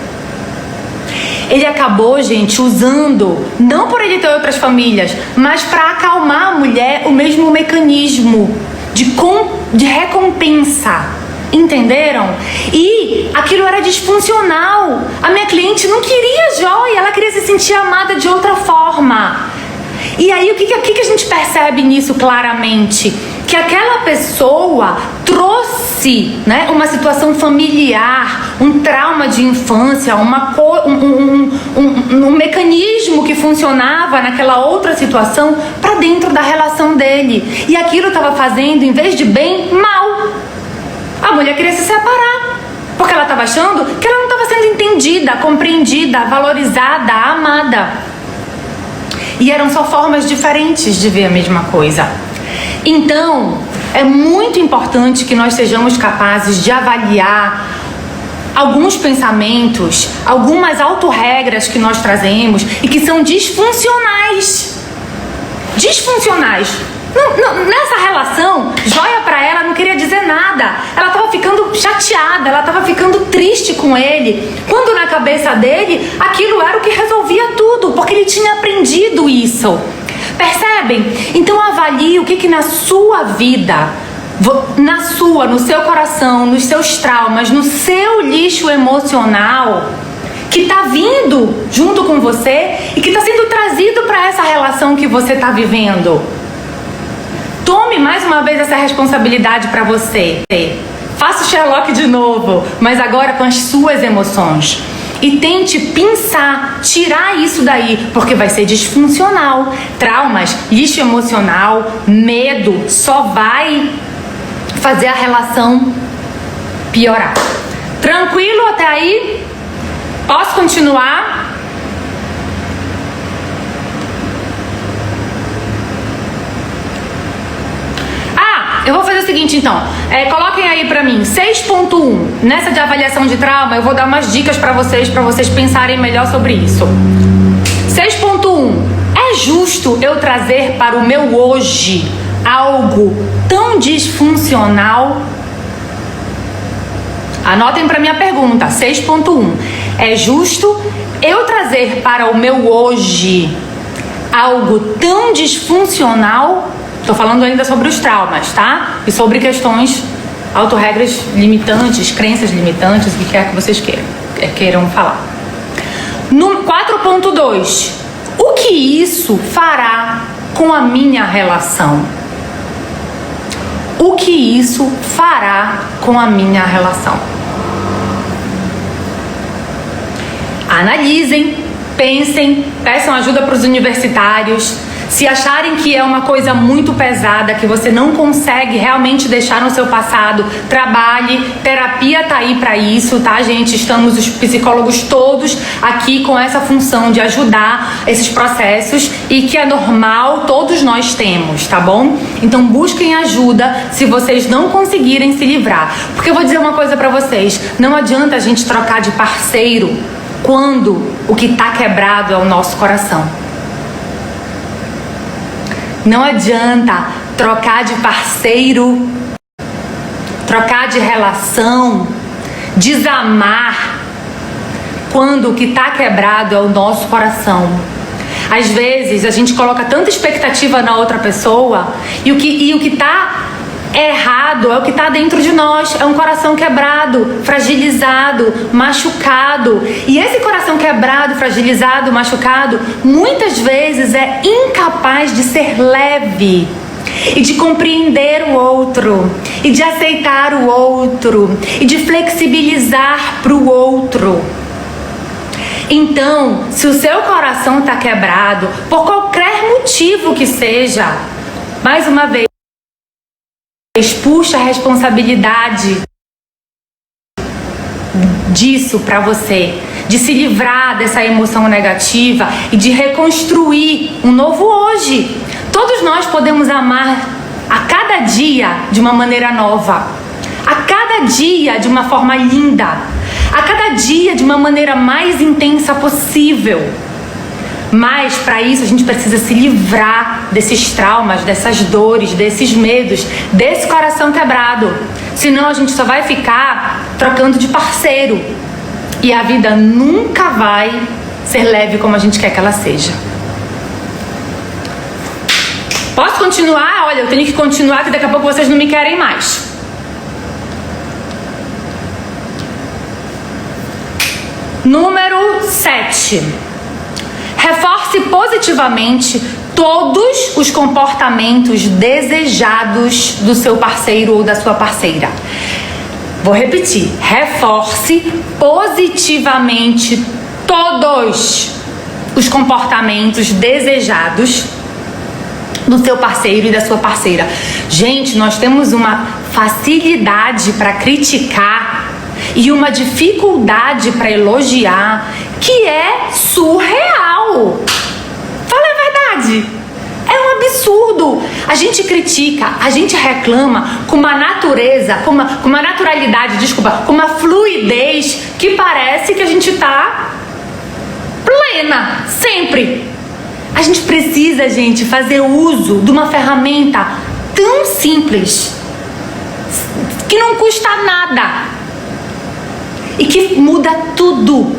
[SPEAKER 1] Ele acabou, gente, usando, não por ele ter outras famílias, mas para acalmar a mulher, o mesmo mecanismo de recompensa. Entenderam? E aquilo era disfuncional. A minha cliente não queria joia, ela queria se sentir amada de outra forma. E aí, o que a gente percebe nisso claramente? Que aquela pessoa trouxe trouxe, né, uma situação familiar, um trauma de infância, um mecanismo que funcionava naquela outra situação para dentro da relação dele. E aquilo estava fazendo, em vez de bem, mal. A mulher queria se separar, porque ela estava achando que ela não estava sendo entendida, compreendida, valorizada, amada. E eram só formas diferentes de ver a mesma coisa. Então, é muito importante que nós sejamos capazes de avaliar alguns pensamentos, algumas autorregras que nós trazemos e que são disfuncionais. Disfuncionais. Nessa relação, joia pra ela não queria dizer nada. Ela tava ficando chateada, ela tava ficando triste com ele, quando na cabeça dele aquilo era o que resolvia tudo, porque ele tinha aprendido isso. Percebem? Então avalie o que na sua vida, no seu coração, nos seus traumas, no seu lixo emocional, que tá vindo junto com você e que tá sendo trazido para essa relação que você tá vivendo. Tome mais uma vez essa responsabilidade para você. Faça o Sherlock de novo, mas agora com as suas emoções. E tente pensar, tirar isso daí, porque vai ser disfuncional. Traumas, lixo emocional, medo, só vai fazer a relação piorar. Tranquilo até aí? Posso continuar? Eu vou fazer o seguinte então, coloquem aí pra mim 6.1, nessa de avaliação de trauma eu vou dar umas dicas pra vocês pensarem melhor sobre isso. 6.1, é justo eu trazer para o meu hoje algo tão disfuncional? Anotem pra minha pergunta, 6.1, é justo eu trazer para o meu hoje algo tão disfuncional? Tô falando ainda sobre os traumas, tá? E sobre questões, autorregras limitantes, crenças limitantes, o que quer que vocês queiram falar. No 4.2, o que isso fará com a minha relação? O que isso fará com a minha relação? Analisem, pensem, peçam ajuda para os universitários. Se acharem que é uma coisa muito pesada, que você não consegue realmente deixar no seu passado, trabalhe. Terapia tá aí para isso, tá, gente? Estamos os psicólogos todos aqui com essa função de ajudar esses processos e que é normal, todos nós temos, tá bom? Então busquem ajuda se vocês não conseguirem se livrar. Porque eu vou dizer uma coisa para vocês, não adianta a gente trocar de parceiro quando o que tá quebrado é o nosso coração. Não adianta trocar de parceiro, trocar de relação, desamar, quando o que está quebrado é o nosso coração. Às vezes a gente coloca tanta expectativa na outra pessoa e o que está errado é o que está dentro de nós, é um coração quebrado, fragilizado, machucado. E esse coração quebrado, fragilizado, machucado, muitas vezes é incapaz de ser leve e de compreender o outro, e de aceitar o outro, e de flexibilizar para o outro. Então, se o seu coração está quebrado, por qualquer motivo que seja, mais uma vez, puxa a responsabilidade disso para você, de se livrar dessa emoção negativa e de reconstruir um novo hoje. Todos nós podemos amar a cada dia de uma maneira nova, a cada dia de uma forma linda, a cada dia de uma maneira mais intensa possível. Mas para isso a gente precisa se livrar desses traumas, dessas dores, desses medos, desse coração quebrado. Senão a gente só vai ficar trocando de parceiro. E a vida nunca vai ser leve como a gente quer que ela seja. Posso continuar? Olha, eu tenho que continuar, que daqui a pouco vocês não me querem mais. Número 7. Reforce positivamente todos os comportamentos desejados do seu parceiro ou da sua parceira. Vou repetir. Reforce positivamente todos os comportamentos desejados do seu parceiro e da sua parceira. Gente, nós temos uma facilidade para criticar e uma dificuldade para elogiar que é surreal. Fala a verdade. É um absurdo. A gente critica, a gente reclama com uma natureza, com uma naturalidade, desculpa, com uma fluidez que parece que a gente tá plena, sempre. A gente precisa, gente, fazer uso de uma ferramenta tão simples, que não custa nada e que muda tudo,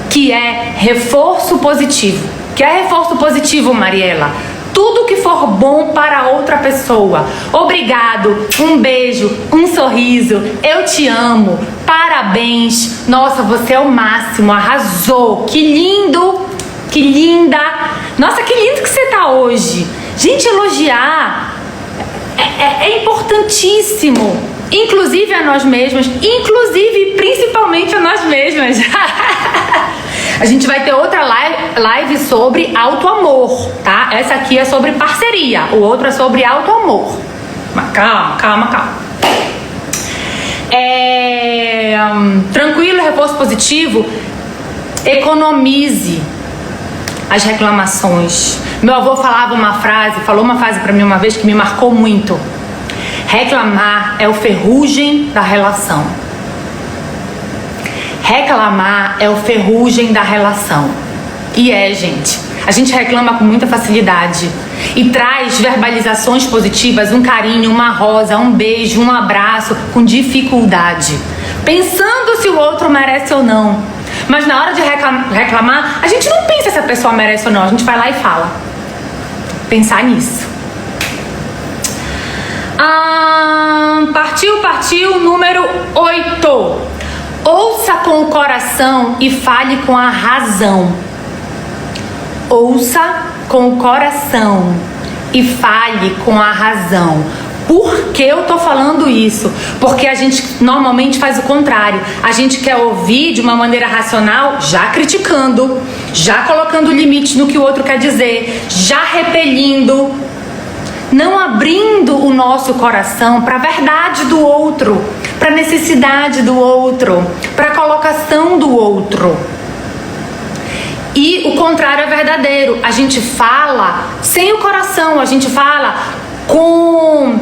[SPEAKER 1] que é reforço positivo. Que é reforço positivo, Mariela? Tudo que for bom para outra pessoa. Obrigado, um beijo, um sorriso, eu te amo, parabéns, nossa, você é o máximo, arrasou, que lindo, que linda, nossa, que lindo que você tá hoje. Gente, elogiar é importantíssimo, inclusive a nós mesmas, inclusive principalmente a nós mesmas. A gente vai ter outra live sobre auto-amor, tá? Essa aqui é sobre parceria, o outro é sobre auto-amor. Mas calma. Tranquilo, reforço positivo. Economize as reclamações. Meu avô falou uma frase pra mim uma vez que me marcou muito. Reclamar é o ferrugem da relação. Reclamar é o ferrugem da relação. E gente, a gente reclama com muita facilidade e traz verbalizações positivas, um carinho, uma rosa, um beijo, um abraço, com dificuldade, pensando se o outro merece ou não. Mas na hora de reclamar, a gente não pensa se a pessoa merece ou não, a gente vai lá e fala. Pensar nisso. Partiu, número 8. Ouça com o coração e fale com a razão. Ouça com o coração e fale com a razão. Por que eu tô falando isso? Porque a gente normalmente faz o contrário. A gente quer ouvir de uma maneira racional, já criticando, já colocando limites no que o outro quer dizer, já repelindo, não abrindo o nosso coração para a verdade do outro, para a necessidade do outro, para a colocação do outro. E o contrário é verdadeiro. A gente fala sem o coração, a gente fala com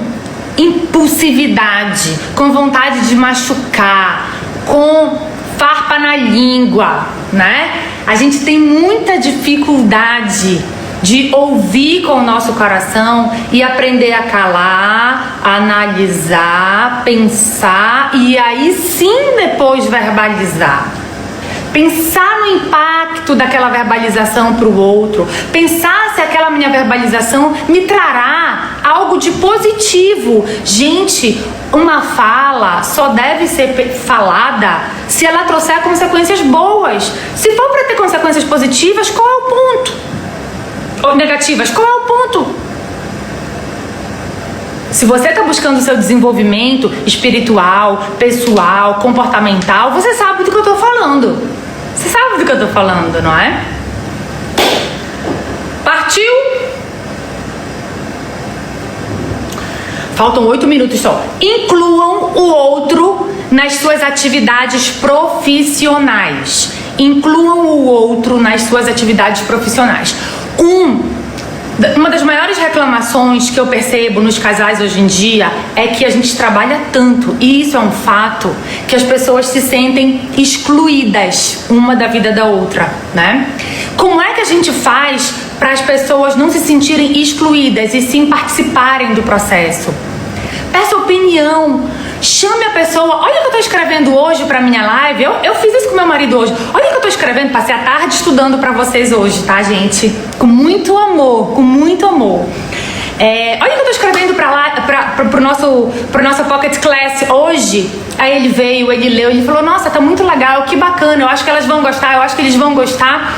[SPEAKER 1] impulsividade, com vontade de machucar, com farpa na língua, né? A gente tem muita dificuldade de ouvir com o nosso coração e aprender a calar, analisar, pensar e aí sim depois verbalizar. Pensar no impacto daquela verbalização para o outro. Pensar se aquela minha verbalização me trará algo de positivo. Gente, uma fala só deve ser falada se ela trouxer consequências boas. Se for para ter consequências positivas, qual é o ponto? Ou negativas, qual é o ponto? Se você está buscando o seu desenvolvimento espiritual, pessoal, comportamental, você sabe do que eu estou falando. Você sabe do que eu estou falando, não é? Partiu? Faltam 8 minutos só. Incluam o outro nas suas atividades profissionais. Incluam o outro nas suas atividades profissionais. Uma das maiores reclamações que eu percebo nos casais hoje em dia é que a gente trabalha tanto, e isso é um fato, que as pessoas se sentem excluídas uma da vida da outra, né? Como é que a gente faz para as pessoas não se sentirem excluídas e sim participarem do processo? Peça opinião. Chame a pessoa. Olha o que eu tô escrevendo hoje pra minha live. Eu fiz isso com meu marido hoje. Olha o que eu tô escrevendo. Passei a tarde estudando pra vocês hoje, tá, gente? Com muito amor, com muito amor. Olha o que eu tô escrevendo pro nosso Pocket Class hoje. Aí ele veio, ele leu, ele falou: nossa, tá muito legal, que bacana. Eu acho que elas vão gostar, eu acho que eles vão gostar.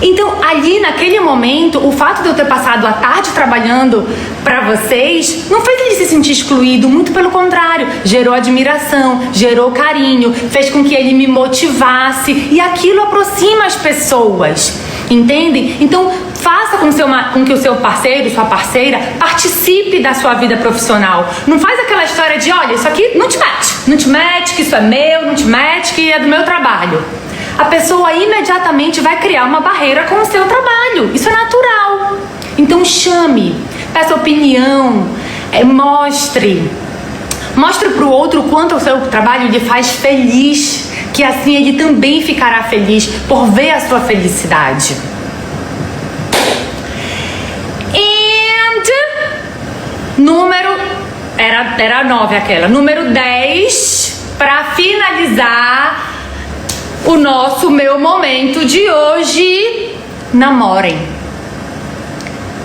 [SPEAKER 1] Então, ali naquele momento, o fato de eu ter passado a tarde trabalhando para vocês não fez ele se sentir excluído, muito pelo contrário, gerou admiração, gerou carinho, fez com que ele me motivasse, e aquilo aproxima as pessoas, entendem? Então, faça com que o seu parceiro, sua parceira, participe da sua vida profissional. Não faz aquela história de, olha, isso aqui não te mete, que isso é meu, não te mete, que é do meu trabalho. A pessoa imediatamente vai criar uma barreira com o seu trabalho. Isso é natural. Então chame, peça opinião, mostre para o outro o quanto o seu trabalho lhe faz feliz, que assim ele também ficará feliz por ver a sua felicidade. Era 9 aquela. Número 10, para finalizar o meu momento de hoje, namorem.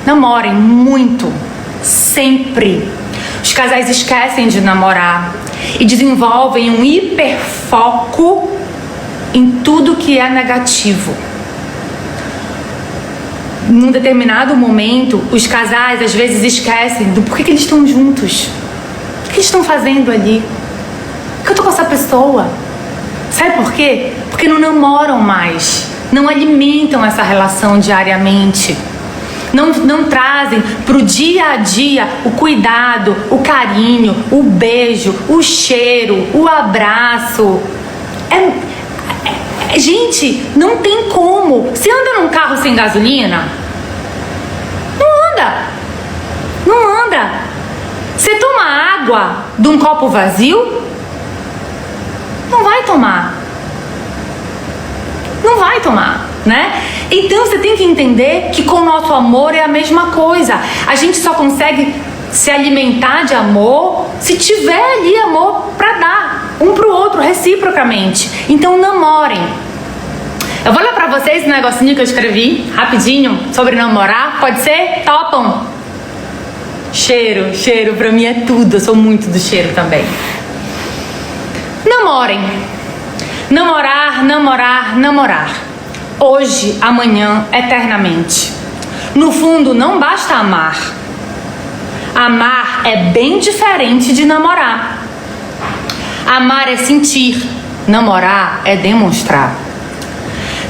[SPEAKER 1] Namorem muito, sempre. Os casais esquecem de namorar e desenvolvem um hiperfoco em tudo que é negativo. Num determinado momento, os casais às vezes esquecem do porquê que eles estão juntos. O que eles estão fazendo ali? Por que eu tô com essa pessoa? Sabe por quê? Porque não namoram mais, não alimentam essa relação diariamente, não trazem pro dia a dia o cuidado, o carinho, o beijo, o cheiro, o abraço. Gente, não tem como. Você anda num carro sem gasolina? Não anda. Você toma água de um copo vazio? Não vai tomar, né? Então você tem que entender que com o nosso amor é a mesma coisa. A gente só consegue se alimentar de amor se tiver ali amor para dar um pro outro reciprocamente. Então namorem. Eu vou ler pra vocês um negocinho que eu escrevi rapidinho sobre namorar. Pode ser? Topam? Cheiro pra mim é tudo. Eu sou muito do cheiro também. Namorem. Namorar. Hoje, amanhã, eternamente. No fundo, não basta amar. Amar é bem diferente de namorar. Amar é sentir. Namorar é demonstrar.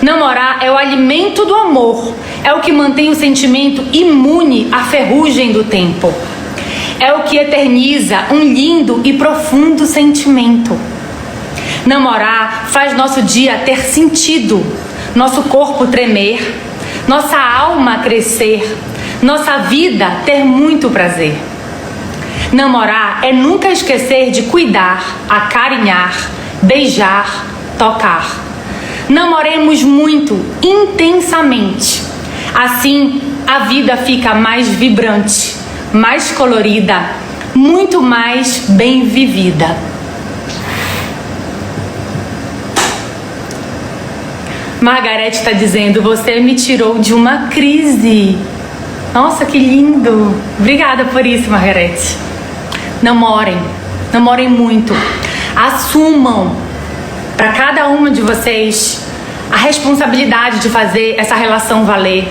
[SPEAKER 1] Namorar é o alimento do amor. É o que mantém o sentimento imune à ferrugem do tempo. É o que eterniza um lindo e profundo sentimento. Namorar faz nosso dia ter sentido, nosso corpo tremer, nossa alma crescer, nossa vida ter muito prazer. Namorar é nunca esquecer de cuidar, acarinhar, beijar, tocar. Namoremos muito, intensamente. Assim, a vida fica mais vibrante, mais colorida, muito mais bem vivida. Margarete está dizendo, você me tirou de uma crise. Nossa, que lindo. Obrigada por isso, Margarete. Namorem muito. Assumam para cada uma de vocês a responsabilidade de fazer essa relação valer.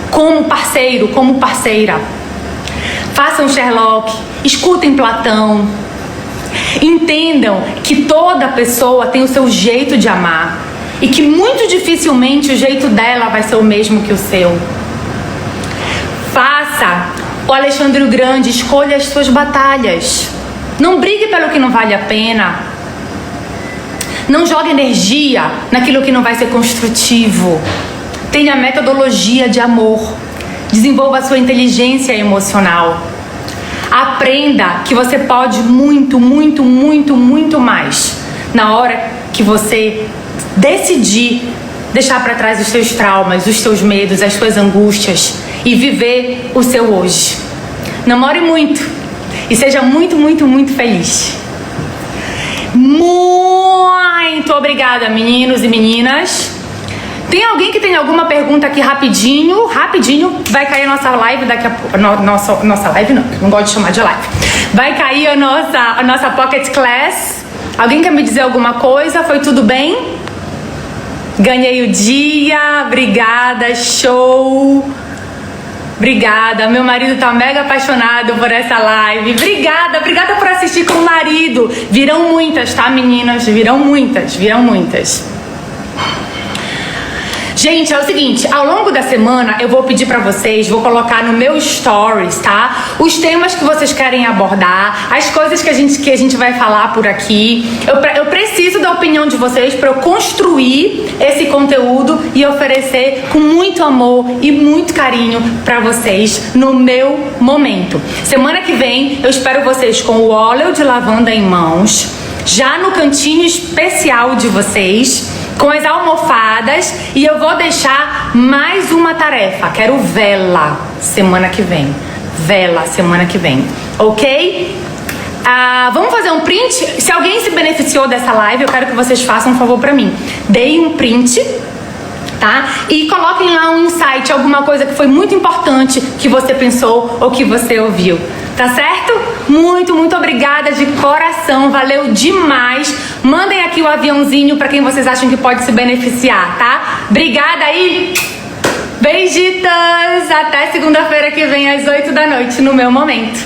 [SPEAKER 1] Como parceiro, como parceira. Façam Sherlock, escutem Platão. Entendam que toda pessoa tem o seu jeito de amar e que muito dificilmente o jeito dela vai ser o mesmo que o seu. Faça o Alexandre o Grande, escolha as suas batalhas. Não brigue pelo que não vale a pena. Não jogue energia naquilo que não vai ser construtivo. Tenha metodologia de amor. Desenvolva a sua inteligência emocional. Aprenda que você pode muito, muito, muito, muito mais na hora que você decidir deixar para trás os seus traumas, os seus medos, as suas angústias e viver o seu hoje. Namore muito e seja muito, muito, muito feliz. Muito obrigada, meninos e meninas. Tem alguém que tem alguma pergunta aqui rapidinho? Rapidinho, vai cair a nossa live daqui a pouco. Nossa live não gosto de chamar de live. Vai cair a nossa Pocket Class. Alguém quer me dizer alguma coisa? Foi tudo bem? Ganhei o dia, obrigada, show. Obrigada, meu marido tá mega apaixonado por essa live. Obrigada por assistir com o marido. Virão muitas, tá, meninas? Virão muitas. Gente, é o seguinte, ao longo da semana eu vou pedir pra vocês, vou colocar no meu stories, tá? Os temas que vocês querem abordar, as coisas que a gente vai falar por aqui. Eu preciso da opinião de vocês pra eu construir esse conteúdo e oferecer com muito amor e muito carinho pra vocês no meu momento. Semana que vem eu espero vocês com o óleo de lavanda em mãos, já no cantinho especial de vocês, com as almofadas, e eu vou deixar mais uma tarefa. Quero vela semana que vem. Ok? Vamos fazer um print? Se alguém se beneficiou dessa live, eu quero que vocês façam um favor pra mim. Deem um print, tá? E coloquem lá um insight, alguma coisa que foi muito importante que você pensou ou que você ouviu. Tá certo? Muito obrigada de coração, valeu demais. Mandem aqui o aviãozinho pra quem vocês acham que pode se beneficiar, tá? Obrigada aí. Beijitas! Até segunda-feira que vem às 8 da noite no meu momento.